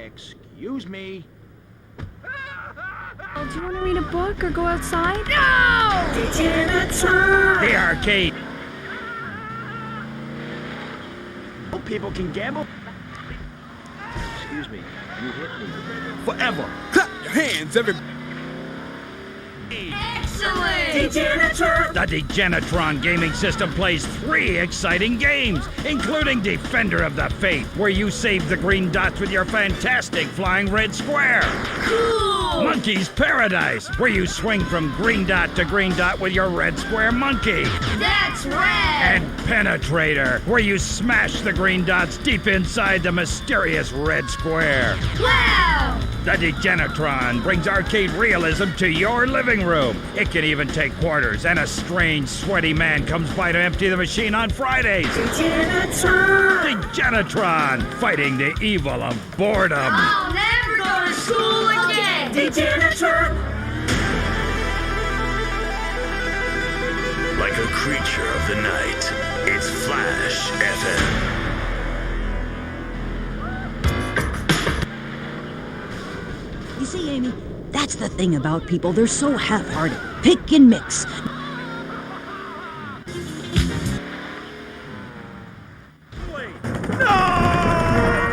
Excuse me. Oh, do you want to read a book or go outside? No! The arcade. People can gamble. Excuse me. You hit me. Forever. Clap your hands, everybody. Excellent! The Degenitron gaming system plays 3 exciting games, including Defender of the Faith, where you save the green dots with your fantastic flying red square. Cool! Monkey's Paradise, where you swing from green dot to green dot with your red square monkey. That's rad! And Penetrator, where you smash the green dots deep inside the mysterious red square. Wow! The Degenitron brings arcade realism to your living room. It can even take quarters, and a strange, sweaty man comes by to empty the machine on Fridays. Degenitron, fighting the evil of boredom. I'll never go to school again! Like a creature of the night, it's Flash FM. You see, Amy, that's the thing about people. They're so half-hearted. Pick and mix.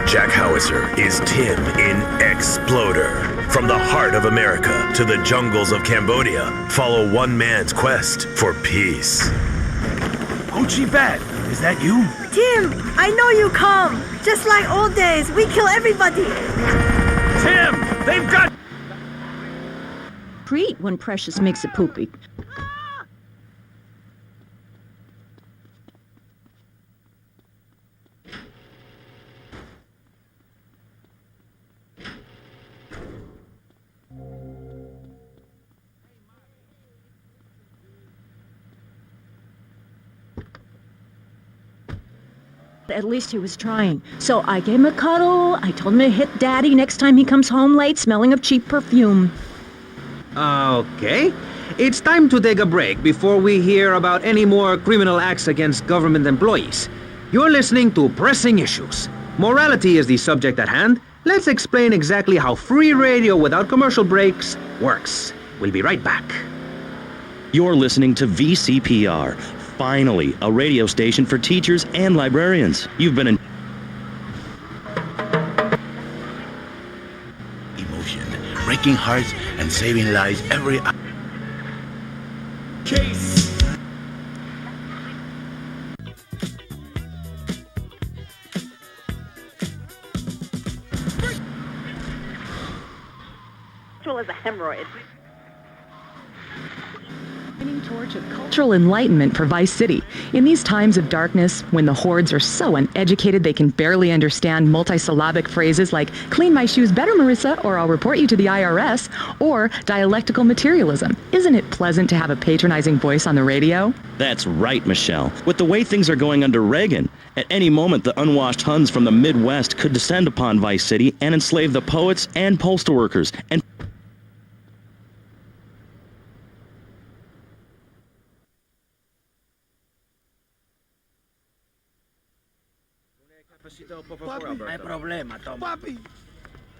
Jack Howitzer is Tim in Exploder. From the heart of America to the jungles of Cambodia, follow one man's quest for peace. Gucci Bat, is that you? Tim, I know you come. Just like old days, we kill everybody. Tim, they've got... Treat when Precious makes it poopy. At least he was trying. So I gave him a cuddle. I told him to hit Daddy next time he comes home late smelling of cheap perfume. Okay. It's time to take a break before we hear about any more criminal acts against government employees. You're listening to Pressing Issues. Morality is the subject at hand. Let's explain exactly how free radio without commercial breaks works. We'll be right back. You're listening to VCPR. Finally, a radio station for teachers and librarians. You've been in... Emotion, breaking hearts and saving lives every hour. Case. As a hemorrhoid. Torch of cultural enlightenment for Vice City. In these times of darkness, when the hordes are so uneducated they can barely understand multisyllabic phrases like "clean my shoes better, Marissa," or "I'll report you to the IRS," or dialectical materialism, isn't it pleasant to have a patronizing voice on the radio? That's right, Michelle. With the way things are going under Reagan, at any moment the unwashed Huns from the Midwest could descend upon Vice City and enslave the poets and postal workers and Papi, hay problema, Tom. Papi,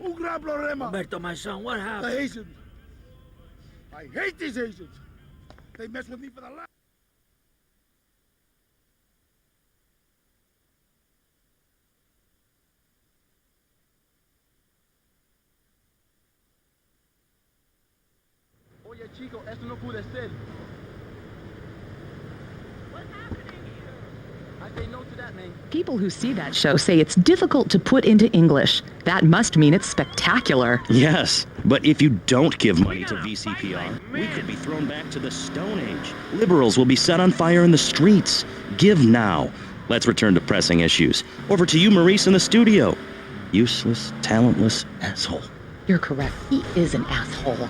un gran problema. Humberto, my son, what The happened? Haitians. I hate these Haitians. They mess with me for the last... Oye, chico, esto no puede ser. People who see that show say it's difficult to put into English. That must mean it's spectacular. Yes, but if you don't give money to VCPR, we could be thrown back to the Stone Age. Liberals will be set on fire in the streets. Give now. Let's return to Pressing Issues. Over to you, Maurice, in the studio. Useless, talentless asshole. You're correct. He is an asshole.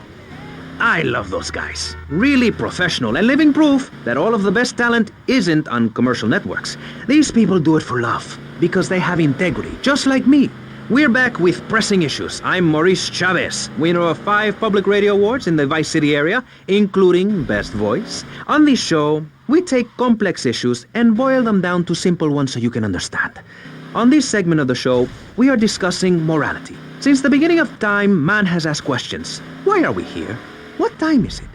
I love those guys. Really professional and living proof that all of the best talent isn't on commercial networks. These people do it for love, because they have integrity, just like me. We're back with Pressing Issues. I'm Maurice Chavez, winner of 5 public radio awards in the Vice City area, including Best Voice. On this show, we take complex issues and boil them down to simple ones so you can understand. On this segment of the show, we are discussing morality. Since the beginning of time, man has asked questions. Why are we here? What time is it?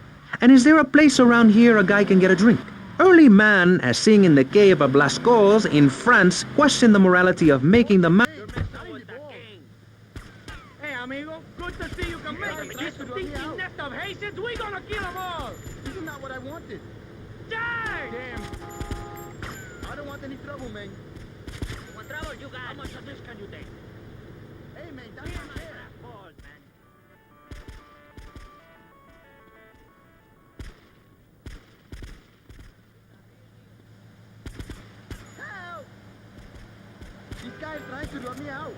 And is there a place around here a guy can get a drink? Early man, as seen in the cave of Lascaux in France, questioned the morality of making the man... Hey, amigo. Good to see you can make it. This stinking nest of Haitians, we gonna kill them all. This is not what I wanted. Die! Damn. I don't want any trouble, man. What trouble you got? How much of this can you take? Hey, man, that's not fair. Help! This guy is trying to run me out.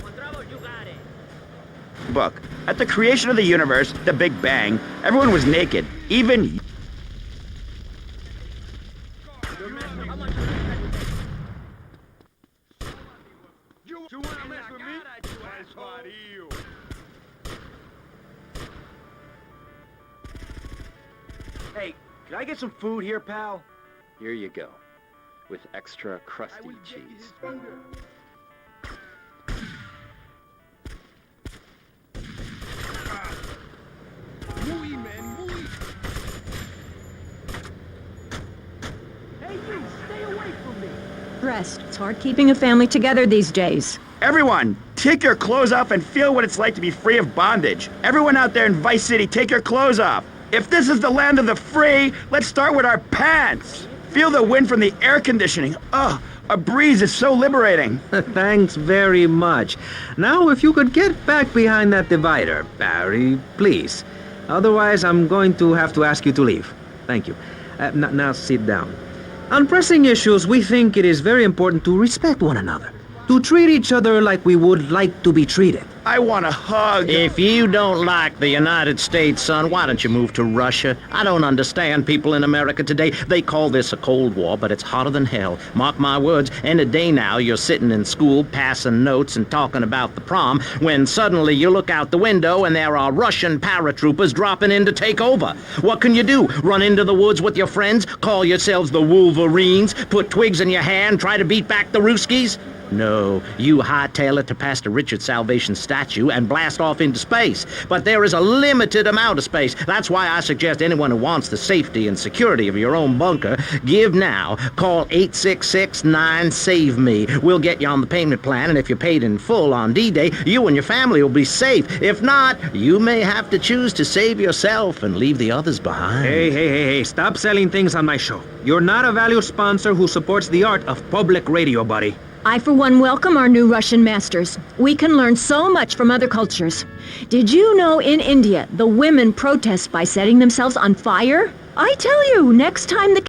What trouble you got it? Book. At the creation of the universe, the Big Bang, everyone was naked. Even... You wanna mess with me? Hey, can I get some food here, pal? Here you go. With extra crusty cheese. Muy, man, muy. Hey, you, stay away from me. Rest. It's hard keeping a family together these days. Everyone, take your clothes off and feel what it's like to be free of bondage. Everyone out there in Vice City, take your clothes off. If this is the land of the free, let's start with our pants. Feel the wind from the air conditioning. Ugh, a breeze is so liberating. Thanks very much. Now, if you could get back behind that divider, Barry, please. Otherwise, I'm going to have to ask you to leave. Thank you. Now sit down. On pressing issues, we think it is very important to respect one another, to treat each other like we would like to be treated. I want a hug. If you don't like the United States, son, why don't you move to Russia? I don't understand people in America today. They call this a Cold War, but it's hotter than hell. Mark my words, in a day now, you're sitting in school, passing notes and talking about the prom, when suddenly you look out the window and there are Russian paratroopers dropping in to take over. What can you do? Run into the woods with your friends? Call yourselves the Wolverines? Put twigs in your hair and try to beat back the Ruskies? No, you hightail it to Pastor Richard's Salvation statue and blast off into space. But there is a limited amount of space. That's why I suggest anyone who wants the safety and security of your own bunker, give now. Call 866-9-SAVE-ME. We'll get you on the payment plan, and if you're paid in full on D-Day, you and your family will be safe. If not, you may have to choose to save yourself and leave the others behind. Hey, stop selling things on my show. You're not a valued sponsor who supports the art of public radio, buddy. I, for one, welcome our new Russian masters. We can learn so much from other cultures. Did you know in India, the women protest by setting themselves on fire? I tell you, next time the